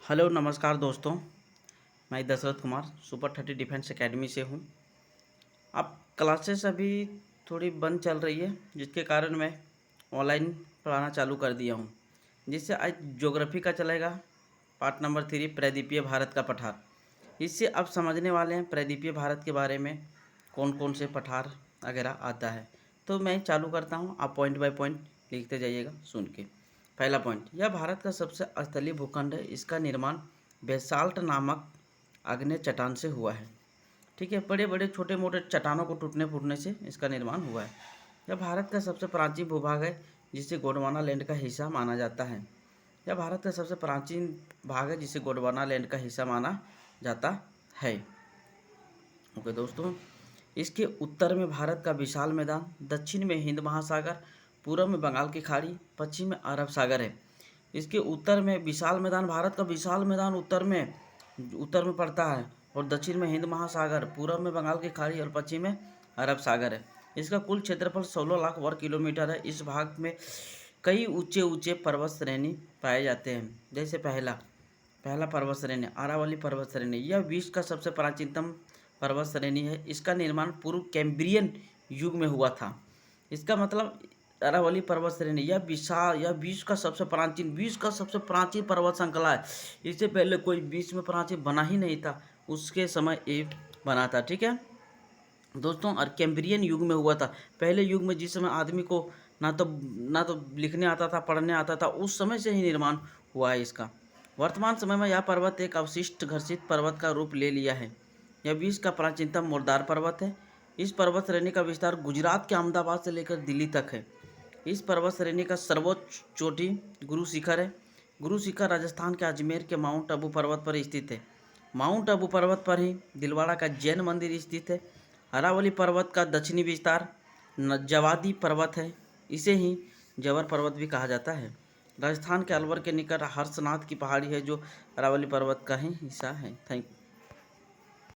Hello नमस्कार दोस्तों। मैं Dashrath Kumar super 30 defence academy से हूँ। अब क्लासेस अभी थोड़ी बंद चल रही है, जिसके कारण मैं ऑनलाइन पढ़ाना चालू कर दिया हूँ। जिससे आज ज्योग्राफी का चलेगा पार्ट नंबर 3 प्रायद्वीपीय भारत का पठार। इससे अब समझने वाले हैं प्रायद्वीपीय भारत के बारे में कौन कौन से पठार वगैरह आता है। तो मैं चालू करता हूँ, आप पॉइंट बाय पॉइंट लिखते जाइएगा सुन के। पहला पॉइंट, यह भारत का सबसे स्थलीय भूखंड है। इसका निर्माण बेसाल्ट नामक आग्नेय चट्टान से हुआ है। ठीक है, बड़े बड़े छोटे मोटे चट्टानों को टूटने फूटने से इसका निर्माण हुआ है। यह भारत का सबसे प्राचीन भूभाग है, जिसे गोंडवाना लैंड का हिस्सा माना जाता है। यह भारत का सबसे प्राचीन भाग है, जिसे गोंडवाना लैंड का हिस्सा माना जाता है। ओके दोस्तों, इसके उत्तर में भारत का विशाल मैदान, दक्षिण में हिंद महासागर, पूर्व में बंगाल की खाड़ी, पश्चिम में अरब सागर है। इसके उत्तर में विशाल मैदान, भारत का विशाल मैदान उत्तर में पड़ता है, और दक्षिण में हिंद महासागर, पूर्व में बंगाल की खाड़ी और पश्चिम में अरब सागर है। इसका कुल क्षेत्रफल 16 लाख वर्ग किलोमीटर है। इस भाग में कई ऊंचे ऊंचे पर्वत श्रेणी पाए जाते हैं। जैसे पहला पर्वत श्रेणी अरावली पर्वत श्रेणी, यह विश्व का सबसे प्राचीनतम पर्वत श्रेणी है। इसका निर्माण पूर्व कैम्ब्रियन युग में हुआ था। इसका मतलब अरावली पर्वत श्रेणी यह विश्व का सबसे प्राचीन पर्वत श्रृंखला है। इससे पहले कोई विश्व में प्राचीन बना ही नहीं था, उसके समय ये बना था। ठीक है दोस्तों, और कैम्ब्रियन युग में हुआ था। पहले युग में जिस समय आदमी को ना तो लिखने आता था, पढ़ने आता था, उस समय से ही निर्माण हुआ है इसका। वर्तमान समय में यह पर्वत एक अवशिष्ट घर्षित पर्वत का रूप ले लिया है। यह विश्व का प्राचीनतम मुर्दार पर्वत है। इस पर्वत श्रेणी का विस्तार गुजरात के अहमदाबाद से लेकर दिल्ली तक है। इस पर्वत श्रेणी का सर्वोच्च चोटी गुरु शिखर है। गुरु शिखर राजस्थान के अजमेर के माउंट आबू पर्वत पर स्थित है। माउंट आबू पर्वत पर ही दिलवाड़ा का जैन मंदिर स्थित है। अरावली पर्वत का दक्षिणी विस्तार जवादी पर्वत है। इसे ही जवर पर्वत भी कहा जाता है। राजस्थान के अलवर के निकट हर्षनाथ की पहाड़ी है, जो अरावली पर्वत का ही हिस्सा है। थैंक